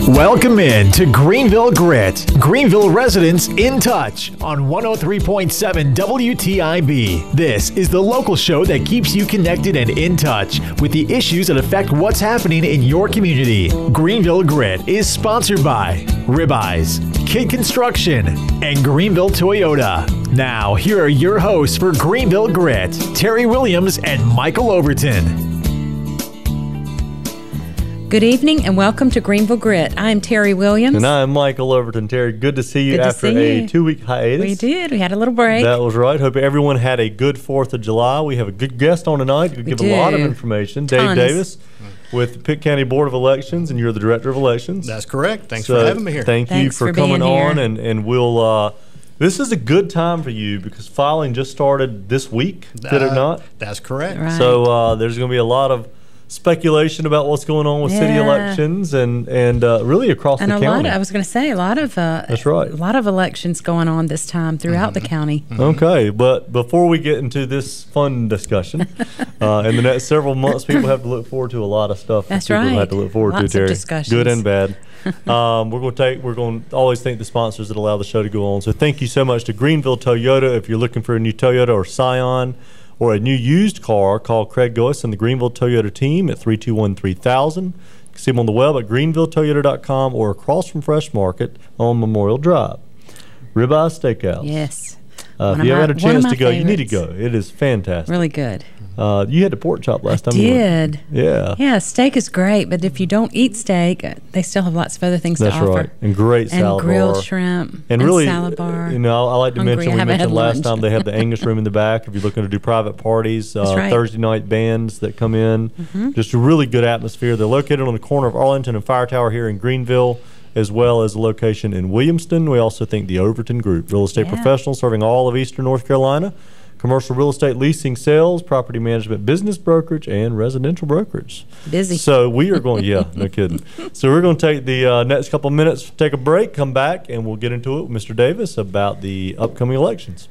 Welcome in to Greenville Grit, Greenville residents in touch on 103.7 WTIB. This is the local show that keeps you connected and in touch with the issues that affect what's happening in your community. Greenville Grit is sponsored by Ribeyes, Kid Construction, and Greenville Toyota. Now, here are your hosts for Greenville Grit, Terry Williams and Michael Overton. Good evening and welcome to Greenville Grit. I'm Terry Williams. And I'm Michael Overton. Terry, good to see you after a 2-week hiatus. We did. We had a little break. That was right. Hope everyone had a good 4th of July. We have a good guest on tonight to give a lot of information. Tons. Dave Davis with the Pitt County Board of Elections, and you're the Director of Elections. That's correct. Thanks for having me here. Thanks you for coming on, and we'll this is a good time for you because filing just started this week, did it not? That's correct. Right. So there's going to be a lot of speculation about what's going on with city elections and really across the county. I was going to say a lot of that's right. A lot of elections going on this time throughout the county. Okay, but before we get into this fun discussion, in the next several months, people have to look forward to a lot of stuff. That's people right. have to look forward Lots to, Terry. of discussions. Good and bad. We're going to always thank the sponsors that allow the show to go on. So thank you so much to Greenville Toyota. If you're looking for a new Toyota or Scion, or a new used car, call Craig Goyce and the Greenville Toyota team at 321-3000. You can see them on the web at greenvilletoyota.com or across from Fresh Market on Memorial Drive. Ribeye Steakhouse. Yes. If you haven't had a chance to go, you need to go. It is fantastic. Really good. You had the pork chop last time. I did. Yeah. Yeah, steak is great, but if you don't eat steak, they still have lots of other things to offer. That's right. And great salad bar. And grilled shrimp. And really, salad bar. You know, I like to mention, we mentioned last time they have the Angus room in the back if you're looking to do private parties, right. Thursday night bands that come in. Just a really good atmosphere. They're located on the corner of Arlington and Fire Tower here in Greenville, as well as a location in Williamston. We also think the Overton Group, real estate professionals serving all of eastern North Carolina. Commercial real estate leasing, sales, property management, business brokerage, and residential brokerage. Busy. So we are going, no kidding. So we're going to take the next couple of minutes, take a break, come back, and we'll get into it with Mr. Davis about the upcoming elections.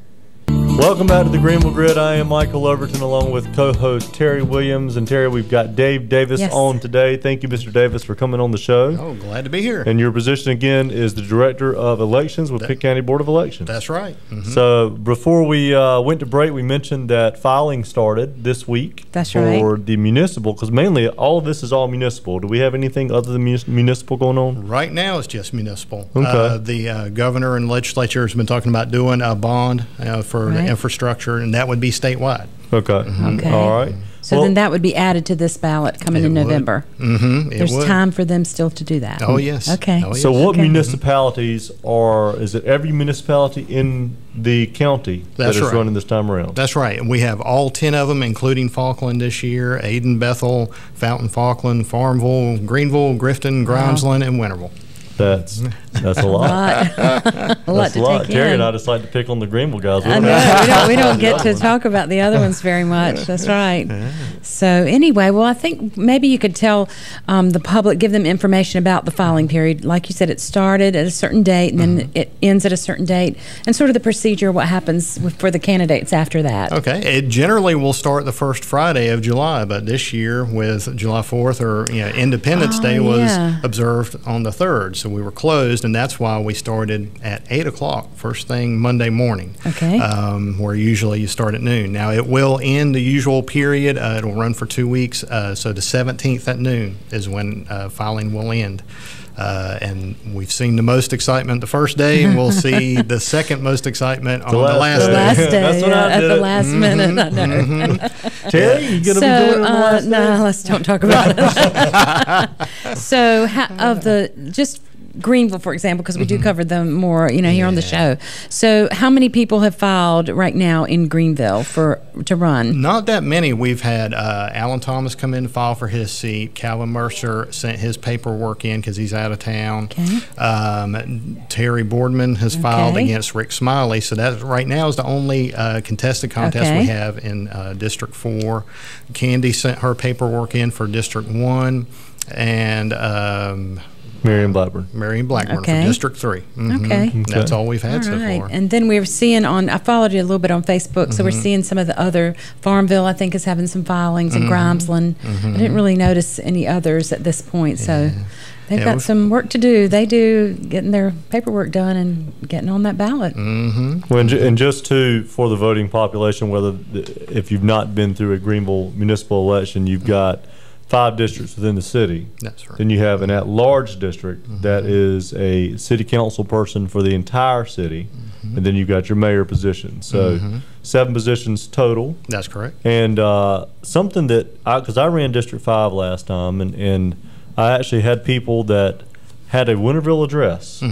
Welcome back to the Greenville Grit. I am Michael Overton along with co-host Terry Williams. And Terry, we've got Dave Davis on today. Thank you, Mr. Davis, for coming on the show. Oh, glad to be here. And your position again is the Director of Elections with Pitt County Board of Elections. That's right. So before we went to break, we mentioned that filing started this week. That's for right. the municipal, because mainly all of this is all municipal. Do we have anything other than municipal going on? Right now it's just municipal. Okay. The governor and legislature has been talking about doing a bond for the infrastructure, and that would be statewide. Okay. Okay. All right. So then that would be added to this ballot coming in November. There's time for them still to do that. Oh, yes. Okay. Oh, yes. So what municipalities is it every municipality in the county that is running this time around? That's right. And we have all 10 of them, including Falkland this year: Aden, Bethel, Fountain, Falkland, Farmville, Greenville, Grifton, Grimesland, and Winterville. That's a lot. A lot to take Terry in. and I just like to pick on the Greenville guys. I know. We don't get to talk about the other ones very much. That's right. So anyway, well, I think maybe you could tell the public, give them information about the filing period. Like you said, it started at a certain date and then it ends at a certain date, and sort of the procedure, what happens for the candidates after that. Okay. It generally will start the first Friday of July, but this year with July 4th or Independence Day was observed on the 3rd. So we were closed, and that's why we started at 8 o'clock, first thing Monday morning. Okay. Where usually you start at noon. Now, it will end the usual period. It'll run for 2 weeks. So the 17th at noon is when filing will end. And we've seen the most excitement the first day, and we'll see the second most excitement on the last day. The last day, That's when I at did the it. last minute. I know. Terry, you going to be doing it on the last day? No, let's don't talk about it. So, just Greenville, for example, because we do cover them more, here on the show. So how many people have filed right now in Greenville to run? Not that many. We've had Alan Thomas come in to file for his seat. Calvin Mercer sent his paperwork in because he's out of town. Okay. Terry Boardman has filed against Rick Smiley. So that right now is the only contested contest we have in District 4. Candy sent her paperwork in for District 1. And Marion Blackburn. Marion Blackburn Okay. for District 3. Okay. That's all we've had All so right. far. And then we're seeing I followed you a little bit on Facebook, so we're seeing some of the other, Farmville, I think, is having some filings, and Grimesland. I didn't really notice any others at this point, so they've got some work to do. They do getting their paperwork done and getting on that ballot. Well, and just for the voting population, if you've not been through a Greenville municipal election, you've got 5 districts within the city. That's right. Then you have an at-large district that is a city council person for the entire city, and then you've got your mayor position. So 7 positions total. That's correct. And something that because I ran District 5 last time, and I actually had people that had a Winterville address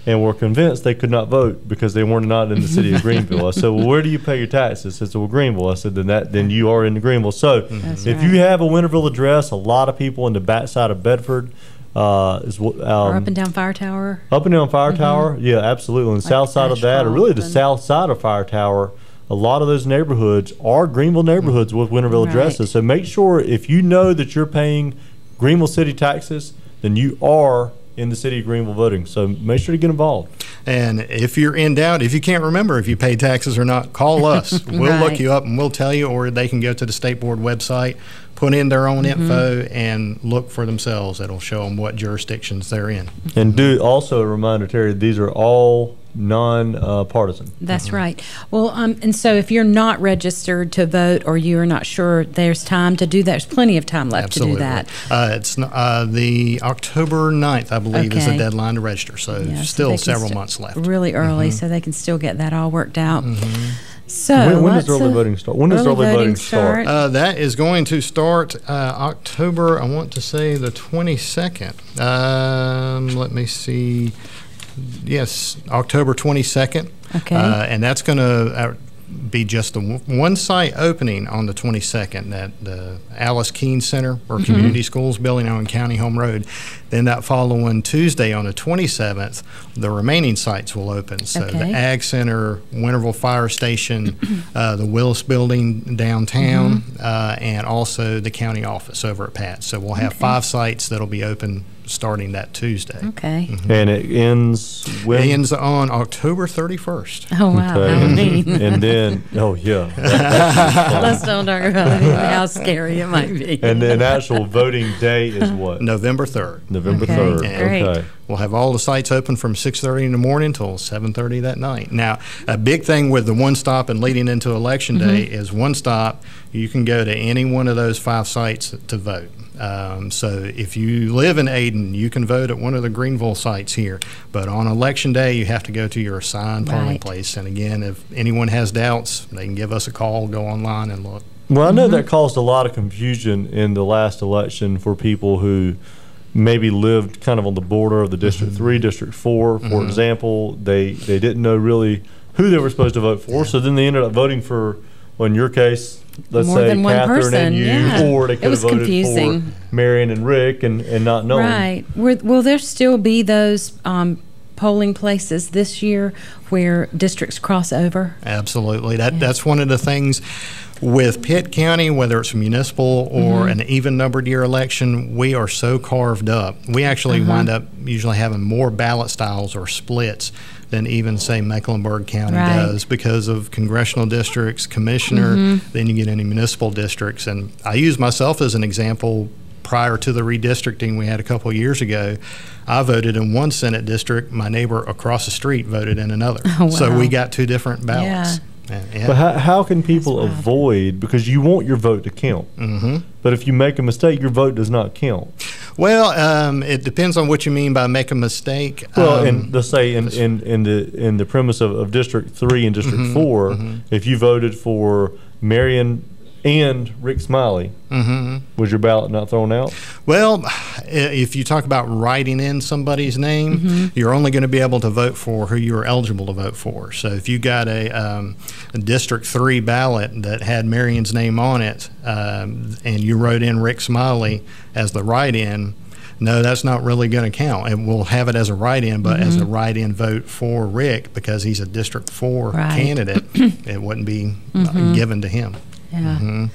and were convinced they could not vote because they were not in the city of Greenville. I said, well, where do you pay your taxes? They said, well, Greenville. I said, then you are in Greenville. So if you have a Winterville address, a lot of people in the backside of Bedford Or up and down Fire Tower. Up and down Fire Tower, yeah, absolutely. On the south side of that, or really the south side of Fire Tower, a lot of those neighborhoods are Greenville neighborhoods with Winterville addresses. So make sure if you know that you're paying Greenville city taxes, then you are in the city of Greenville voting. So make sure to get involved. And if you're in doubt, if you can't remember if you pay taxes or not, call us. We'll look you up and we'll tell you, or they can go to the state board website, put in their own info, and look for themselves. It'll show them what jurisdictions they're in. And do also a reminder, Terry, these are all non-partisan. That's right. Well, and so if you're not registered to vote or you're not sure, there's time to do that. There's plenty of time left to do that. It's the October 9th, I believe, is the deadline to register. So still several months left. Really early, so they can still get that all worked out. So when does early voting start? When does early voting start? That is going to start October, I want to say the 22nd. Let me see. Yes, October 22nd. Okay. And that's going to be just the one site opening on the 22nd at the Alice Keene Center or Community Schools building on County Home Road. Then that following Tuesday on the 27th, the remaining sites will open. So the Ag Center, Winterville Fire Station, the Willis Building downtown, and also the county office over at Pat. So we'll have 5 sites that'll be open starting that Tuesday. Okay. And it ends when? It ends on October 31st. Oh, wow. Halloween. And then, oh, yeah. Let's don't talk about it, how scary it might be. And then actual voting day is what? November 3rd. November 3rd. Great. Okay. We'll have all the sites open from 6:30 in the morning till 7:30 that night. Now, a big thing with the One Stop and leading into Election Day is One Stop, you can go to any one of those 5 sites to vote. So if you live in Ayden, you can vote at one of the Greenville sites here. But on Election Day, you have to go to your assigned polling place. And again, if anyone has doubts, they can give us a call, go online and look. Well, I know that caused a lot of confusion in the last election for people who maybe lived kind of on the border of the District 3, District 4, for example. They didn't know really who they were supposed to vote for, so then they ended up voting for, well, in your case, let's More say than one Catherine person, and you, or they could have voted confusing. for Marion and Rick and not knowing. Right. Will there still be those polling places this year where districts cross over? Absolutely. That's one of the things with Pitt County, whether it's a municipal or an even-numbered year election, we are so carved up. We actually wind up usually having more ballot styles or splits than even, say, Mecklenburg County does because of congressional districts, commissioner, then you get into municipal districts. And I use myself as an example. Prior to the redistricting we had a couple of years ago, I voted in one Senate district. My neighbor across the street voted in another. Oh, wow. So we got 2 different ballots. But how can people avoid, because you want your vote to count, but if you make a mistake, your vote does not count? Well, it depends on what you mean by make a mistake. Well, and let's say in the premise of District 3 and District 4, if you voted for Marion and Rick Smiley, was your ballot not thrown out? Well, if you talk about writing in somebody's name, you're only going to be able to vote for who you're eligible to vote for. So if you got a District 3 ballot that had Marion's name on it, and you wrote in Rick Smiley as the write-in, no, that's not really going to count. And we'll have it as a write-in, but as a write-in vote for Rick, because he's a District 4 candidate, it wouldn't be given to him. Yeah.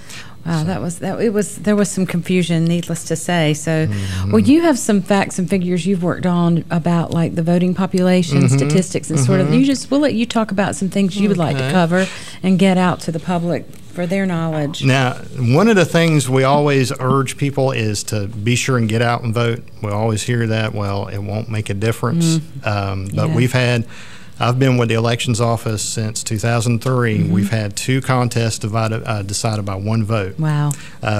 Wow, there was some confusion, needless to say. So, well, you have some facts and figures you've worked on about like the voting population statistics and sort of. We'll let you talk about some things you would like to cover and get out to the public for their knowledge. Now, one of the things we always urge people is to be sure and get out and vote. We always hear that. Well, it won't make a difference, but I've been with the elections office since 2003. We've had 2 contests decided by 1 vote. Wow.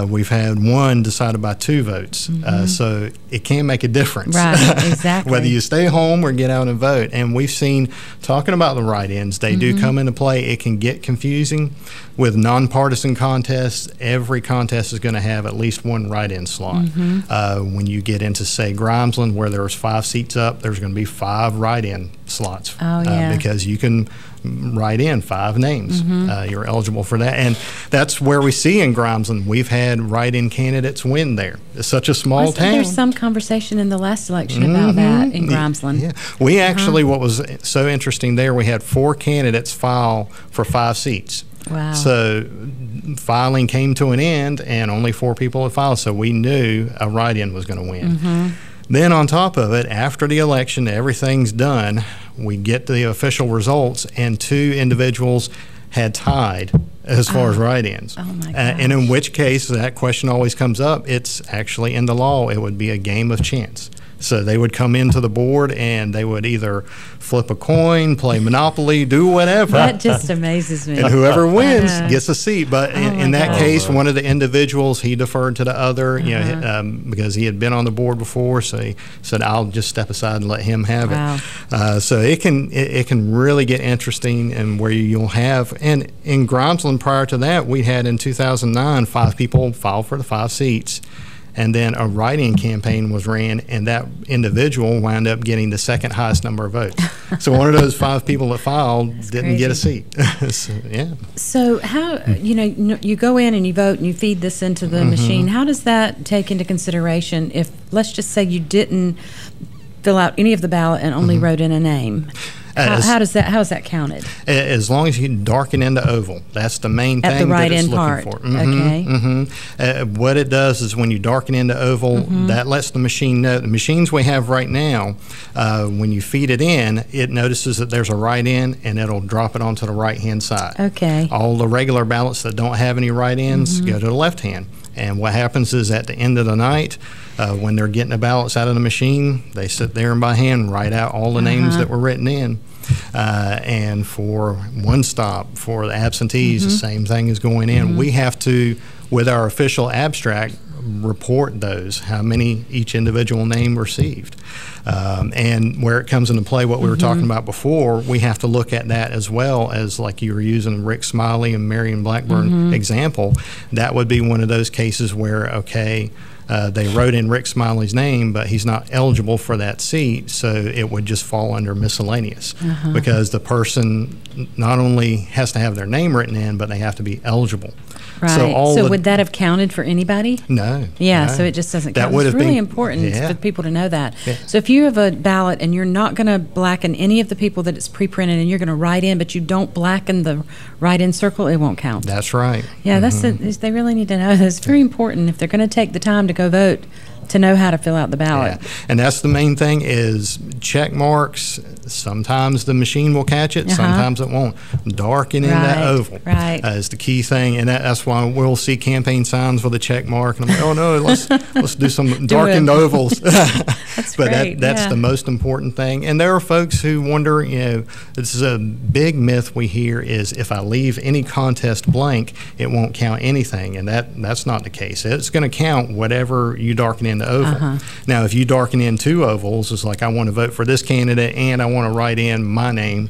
We've had 1 decided by 2 votes. So it can make a difference. Right, exactly. Whether you stay home or get out and vote. And we've seen, talking about the write-ins, they do come into play. It can get confusing. With nonpartisan contests, every contest is going to have at least 1 write-in slot. When you get into, say, Grimesland, where there's 5 seats up, there's going to be 5 write-in slots. Because you can write in 5 names. You're eligible for that. And that's where we see in Grimesland, we've had write-in candidates win there. It's such a small town. There's some conversation in the last election about that in Grimesland. Yeah. We actually, what was so interesting there, we had 4 candidates file for 5 seats. Wow. So filing came to an end and only 4 people had filed, so we knew a write-in was going to win. Then on top of it, after the election, everything's done, we get the official results, and 2 individuals had tied as far as write-ins. Oh my gosh. And in which case, that question always comes up. It's actually in the law, it would be a game of chance. So they would come into the board and they would either flip a coin, play Monopoly, do whatever. That just amazes me. And whoever wins gets a seat. But in that case, one of the individuals, he deferred to the other, because he had been on the board before. So he said, "I'll just step aside and let him have it." So it can really get interesting, and where you'll have, and in Grimesland prior to that, we had in 2009 5 people filed for the 5 seats. And then a write-in campaign was ran, and that individual wound up getting the 2nd highest number of votes. So one of those 5 people that filed didn't get a seat. So how, you go in and you vote and you feed this into the machine. How does that take into consideration if, let's just say, you didn't fill out any of the ballot and only wrote in a name? How is that counted? As long as you darken into oval, that's the main thing at the that it's write-in part. Looking for. Okay. What it does is when you darken into oval, that lets the machine know. The machines we have right now, when you feed it in, it notices that there's a write-in, and it'll drop it onto the right-hand side. Okay. All the regular ballots that don't have any write-ins go to the left hand. And what happens is at the end of the night, when they're getting the ballots out of the machine, they sit there and by hand write out all the names that were written in. And for one stop, for the absentees, the same thing is going in. We have to, with our official abstract, report those, how many each individual name received. And where it comes into play, what we were talking about before, we have to look at that as well as, like you were using Rick Smiley and Marion Blackburn example. That would be one of those cases where, okay, they wrote in Rick Smiley's name, but he's not eligible for that seat, so it would just fall under miscellaneous because the person not only has to have their name written in, but they have to be eligible. Right. So would that have counted for anybody? No. Yeah, no. So it just doesn't That count. would It's have really been, important for people to know that. Yeah. So if you have a ballot and you're not going to blacken any of the people that it's pre-printed and you're going to write in, but you don't blacken the write-in circle, it won't count. That's right. Yeah, they really need to know that. It's very important if they're going to take the time to go vote to know how to fill out the ballot. Yeah. And that's the main thing is check marks. Sometimes the machine will catch it, sometimes it won't. Darken in that oval is the key thing, and that's why we'll see campaign signs with a check mark, and I'm like, oh no, let's do some darkened ovals. That's but great. That's the most important thing. And there are folks who wonder, this is a big myth we hear is if I leave any contest blank, it won't count anything, and that's not the case. It's going to count whatever you darken in the oval. Now, if you darken in 2 ovals, it's like I want to vote for this candidate and I want to write in my name,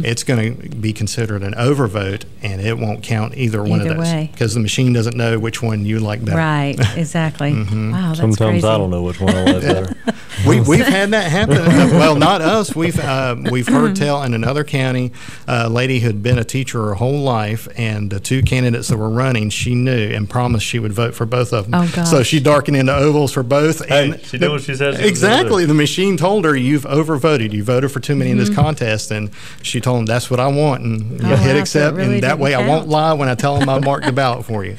it's going to be considered an overvote, and it won't count either one of those because the machine doesn't know which one you like better. Right, exactly. Wow, that's Sometimes crazy. I don't know which one I like better. We've had that happen. Well, not us. We've heard tell in another county, a lady who had been a teacher her whole life, and the 2 candidates that were running, she knew and promised she would vote for both of them. Oh, gosh. So she darkened into ovals for both. Hey, And she did what she said she was exactly. gonna do. The machine told her, "You've overvoted. You voted for too many in this contest." And she told him, "That's what I want." And you hit wow, accept. so it really and that way, I didn't won't count. lie when I tell them I marked the ballot for you.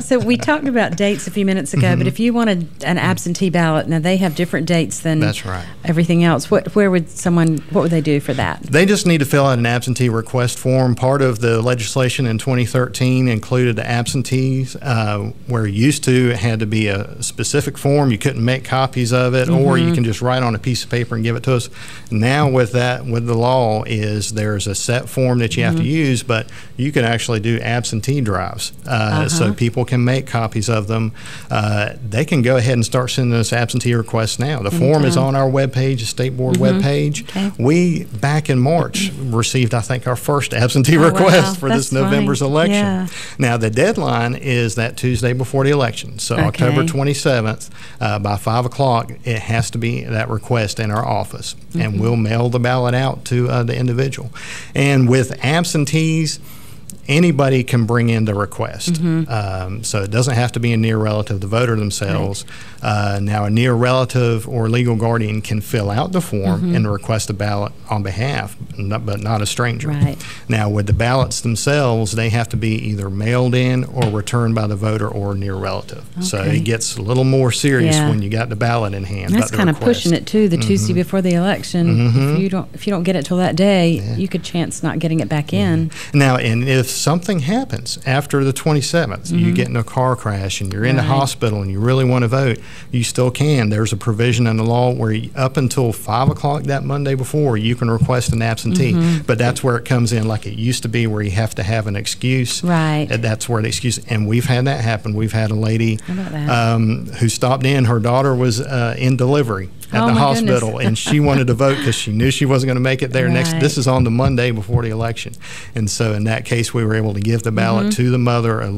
So we talked about dates a few minutes ago, but if you wanted an absentee ballot, now they have different dates than That's right. everything else. What would they do for that? They just need to fill out an absentee request form. Part of the legislation in 2013 included the absentees, where used to it had to be a specific form. You couldn't make copies of it, or you can just write on a piece of paper and give it to us. Now with the law is there's a set form that you have to use, but you can actually do absentee drives, so people can make copies of them. They can go ahead and start sending us absentee requests now. The form is on our webpage, the state board webpage. Okay. We, back in March, received, I think, our first absentee Oh, request wow. for That's this November's funny. election. Yeah. Now, the deadline is that Tuesday before the election. So Okay. October 27th, by 5 o'clock, it has to be that request in our office. And we'll mail the ballot out to the individual. And with absentees, anybody can bring in the request. So it doesn't have to be a near relative, the voter themselves. Now, a near relative or legal guardian can fill out the form and request a ballot on behalf, but not a stranger. Right. Now, with the ballots themselves, they have to be either mailed in or returned by the voter or near relative. So Okay. it gets a little more serious Yeah. when you got the ballot in hand. That's the kind of request. pushing it too. The Tuesday before the election, if you don't get it till that day, you could chance not getting it back in. Now, and if something happens after the 27th, you get in a car crash and you're in the Right. hospital and you really want to vote, you still can. There's a provision in the law where up until 5 o'clock that Monday before, you can request an absentee. But that's where it comes in, like it used to be, where you have to have an excuse. Right. And that's where the excuse, and we've had that happen. We've had a lady How about that? who stopped in. Her daughter was in delivery at Oh, the my hospital, goodness. and she wanted to vote because she knew she wasn't going to make it there next. Right. This is on the Monday before the election, and so in that case, we were able to give the ballot to the mother, a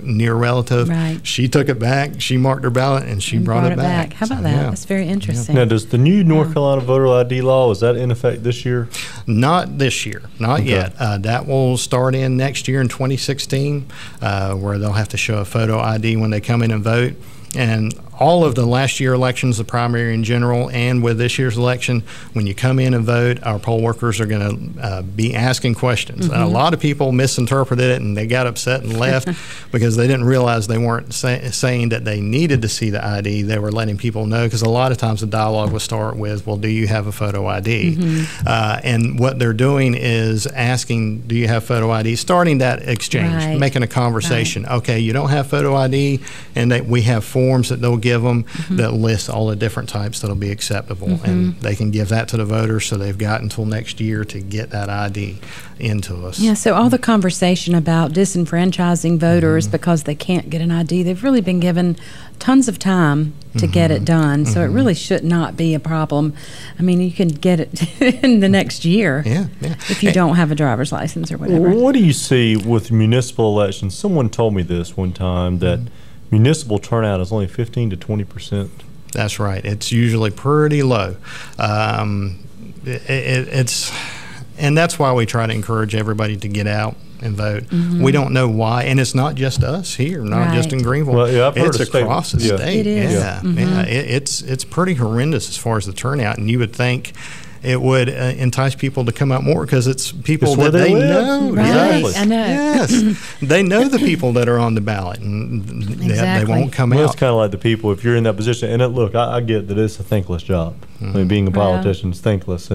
near relative. Right. She took it back. She marked her ballot, and she And brought it back. How about So, that? yeah. That's very interesting. Now, does the new North Carolina voter ID law, is that in effect this year? Not this year, not Okay. yet. That will start in next year in 2016, where they'll have to show a photo ID when they come in and vote. And all of the last year elections, the primary in general, and with this year's election, when you come in and vote, our poll workers are going to be asking questions. And a lot of people misinterpreted it and they got upset and left because they didn't realize they weren't saying that they needed to see the ID. They were letting people know, because a lot of times the dialogue will start with, well, do you have a photo ID? And what they're doing is asking, do you have photo ID? Starting that exchange, Right. making a conversation. Okay, you don't have photo ID, and we have forms that they'll give them that list all the different types that'll be acceptable, and they can give that to the voters. So they've got until next year to get that ID into us. Yeah, so all the conversation about disenfranchising voters because they can't get an ID, they've really been given tons of time to get it done. So it really should not be a problem. I mean, you can get it in the next year Yeah. if you don't have a driver's license or whatever. What do you see with municipal elections? Someone told me this one time, that municipal turnout is only 15 to 20%. That's right. It's usually pretty low. It's, and that's why we try to encourage everybody to get out and vote. We don't know why, and it's not just us here, not just in Right. Greenville. Well, yeah, I've heard it's of state- across the yeah. state. It is. Yeah. It's pretty horrendous as far as the turnout, and you would think it would entice people to come out more because it's people It's where that they they live. know. Right, Exactly. I know. Yes, they know the people that are on the ballot, and they Exactly. won't come Well, out. it's kind of like the people, if you're in that position, and look, I get that it's a thankless job. I mean, being a politician is thankless,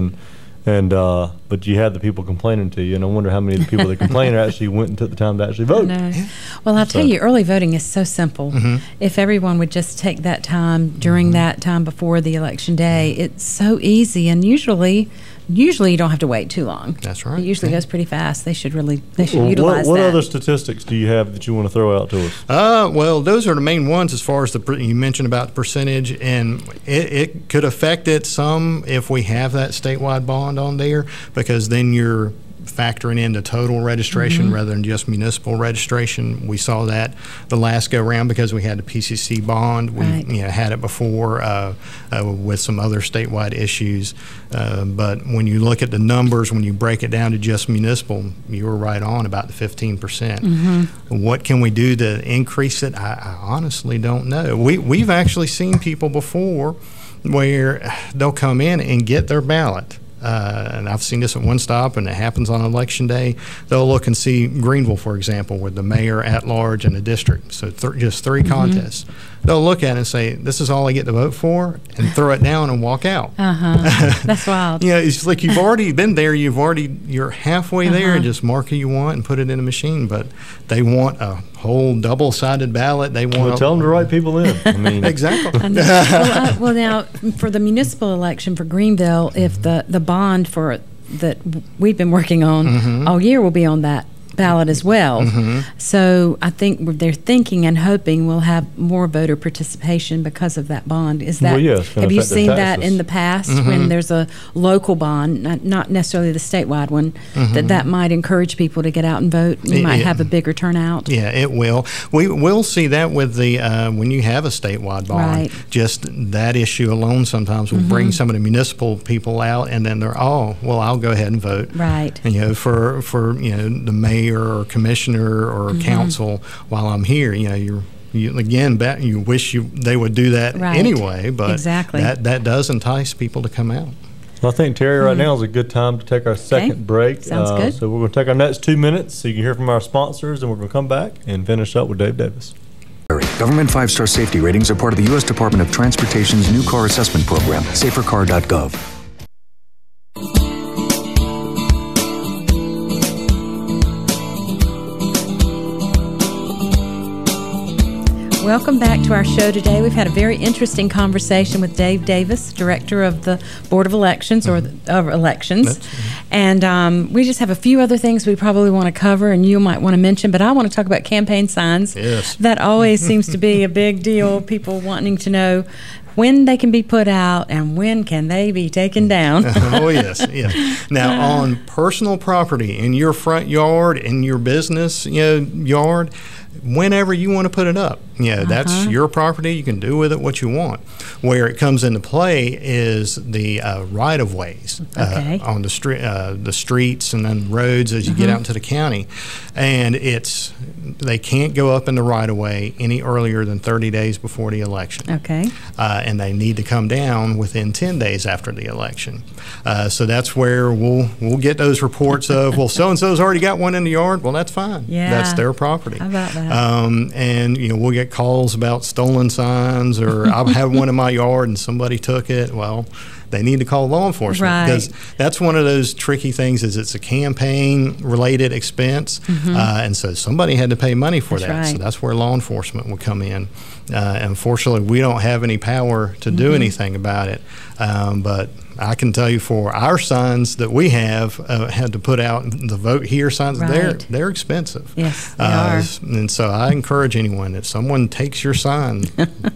but you have the people complaining to you, and I wonder how many of the people that complain actually went and took the time to actually vote. No. Well, I'll tell you, early voting is so simple. If everyone would just take that time during that time before the election day, it's so easy, and usually you don't have to wait too long. That's right. It usually goes pretty fast. They should Well, utilize what that. other statistics do you have that you want to throw out to us? Well, those are the main ones as far as you mentioned about the percentage, and it could affect it some if we have that statewide bond on there, because then you're factoring into total registration rather than just municipal registration. We saw that the last go round because we had the PCC bond. We had it before with some other statewide issues. But when you look at the numbers, when you break it down to just municipal, you were right on about the 15%. What can we do to increase it? I honestly don't know. We've actually seen people before where they'll come in and get their ballot. And I've seen this at one stop, and it happens on election day. They'll look and see Greenville, for example, with the mayor at large and the district. So just 3 contests. They'll look at it and say, "This is all I get to vote for," and throw it down and walk out. That's wild. It's like you've already been there. You're halfway there, and just mark who you want and put it in a machine. But they want a whole double-sided ballot. They want tell them to write people in. I mean, exactly. Well, now for the municipal election for Greenville, if the bond for that we've been working on all year will be on that ballot as well. So I think they're thinking and hoping we'll have more voter participation because of that bond. Is that? Well, yes, have you seen that in the past when there's a local bond, not necessarily the statewide one, that might encourage people to get out and vote? You might have a bigger turnout. Yeah, it will. We will see that with the when you have a statewide bond. Just that issue alone sometimes will bring some of the municipal people out, and then they're I'll go ahead and vote. Right. And, for the mayor or commissioner or council while I'm here. You wish they would do that anyway, but that does entice people to come out. Well, I think, Terry, right now is a good time to take our second break. Sounds good. So we're going to take our next 2 minutes so you can hear from our sponsors, and we're going to come back and finish up with Dave Davis. Government 5-star safety ratings are part of the U.S. Department of Transportation's new car assessment program, safercar.gov. Welcome back to our show today. We've had a very interesting conversation with Dave Davis, Director of the Board of Elections, or of Elections. And we just have a few other things we probably want to cover and you might want to mention, but I want to talk about campaign signs. Yes. That always seems to be a big deal, people wanting to know when they can be put out and when can they be taken down. Oh, yes. Now, on personal property, in your front yard, in your business yard, whenever you want to put it up. That's your property. You can do with it what you want. Where it comes into play is the right-of-ways on the streets and then roads as you get out into the county. And they can't go up in the right-of-way any earlier than 30 days before the election. And they need to come down within 10 days after the election. So that's where we'll get those reports of, well, so-and-so's already got one in the yard. Well, that's fine. That's their property. How about that? And we'll get calls about stolen signs, or I have one in my yard and somebody took it. Well, they need to call law enforcement because that's one of those tricky things. Is it's a campaign-related expense, and so somebody had to pay money for that. So that's where law enforcement will come in. Unfortunately, we don't have any power to do anything about it, but I can tell you for our signs that we have had to put out, the vote here signs, they're expensive. Yes, they are. And so I encourage anyone, if someone takes your sign,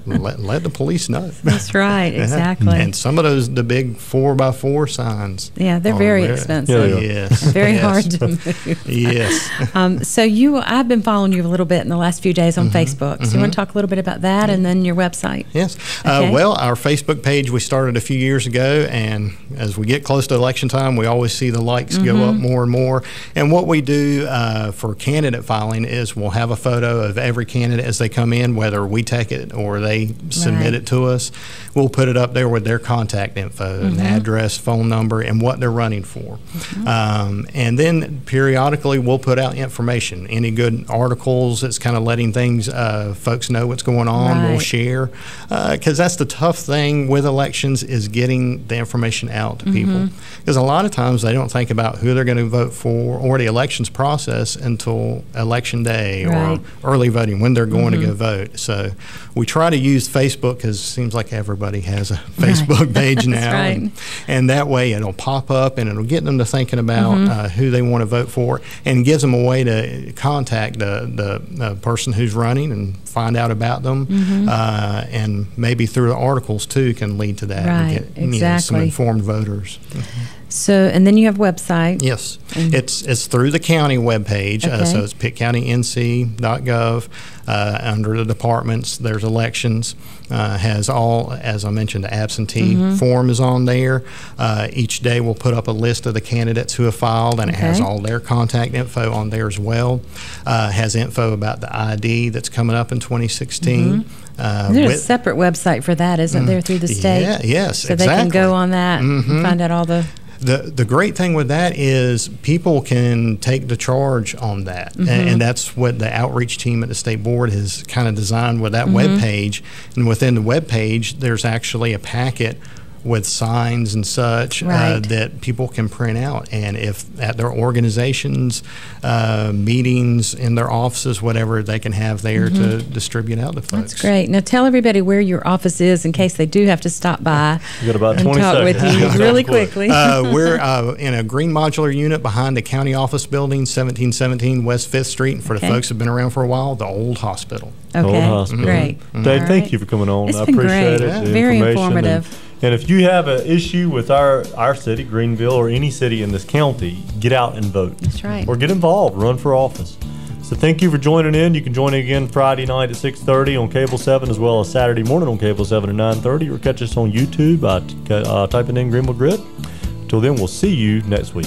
let the police know. That's right, exactly. And some of the big 4x4 signs. Yeah, they're very expensive. Yes. Very hard to move. Yes. So I've been following you a little bit in the last few days on Facebook. So you want to talk a little bit about that and then your website? Yes. Well, our Facebook page we started a few years ago, and as we get close to election time, we always see the likes go up more and more. And what we do for candidate filing is we'll have a photo of every candidate as they come in, whether we take it or they submit it to us. We'll put it up there with their contact info, an address, phone number, and what they're running for. And then periodically we'll put out information. Any good articles that's kind of letting folks know what's going on, we'll share. Because that's the tough thing with elections, is getting the information out to people. Because a lot of times they don't think about who they're going to vote for or the elections process until election day or early voting, when they're going to go vote. So we try to use Facebook because it seems like everybody has a Facebook page now. And that way it'll pop up and it'll get them to thinking about who they want to vote for, and gives them a way to contact the person who's running and find out about them. And maybe through the articles too can lead to that and get some informed voters. So, and then you have a website. Yes, it's through the county webpage, Okay. so it's pittcountync.gov. Under the departments, there's elections. Has all, as I mentioned, the absentee form is on there. Each day we'll put up a list of the candidates who have filed, and it has all their contact info on there as well. Has info about the ID that's coming up in 2016. There's a separate website for that, isn't there, through the state? Yeah, yes, so exactly. they can go on that and find out all the... The great thing with that is people can take the charge on that, and that's what the outreach team at the state board has kind of designed with that web page. And within the web page, there's actually a packet with signs and such that people can print out, and if at their organizations, meetings in their offices, whatever, they can have there to distribute out to folks. That's great. Now tell everybody where your office is in case they do have to stop by You got about and 20 talk seconds. with you really quickly. We're in a green modular unit behind the county office building, 1717 West 5th Street. For the folks who've been around for a while, the old hospital. Old Okay, hospital. great. Dave, All thank right. you for coming on. It's I been appreciate great. it. the Very information. informative. And if you have an issue with our city, Greenville, or any city in this county, get out and vote. That's right. Or get involved, run for office. So thank you for joining in. You can join in again Friday night at 6:30 on Cable 7, as well as Saturday morning on Cable 7 at 9:30, or catch us on YouTube by typing in Greenville Grit. Until then, we'll see you next week.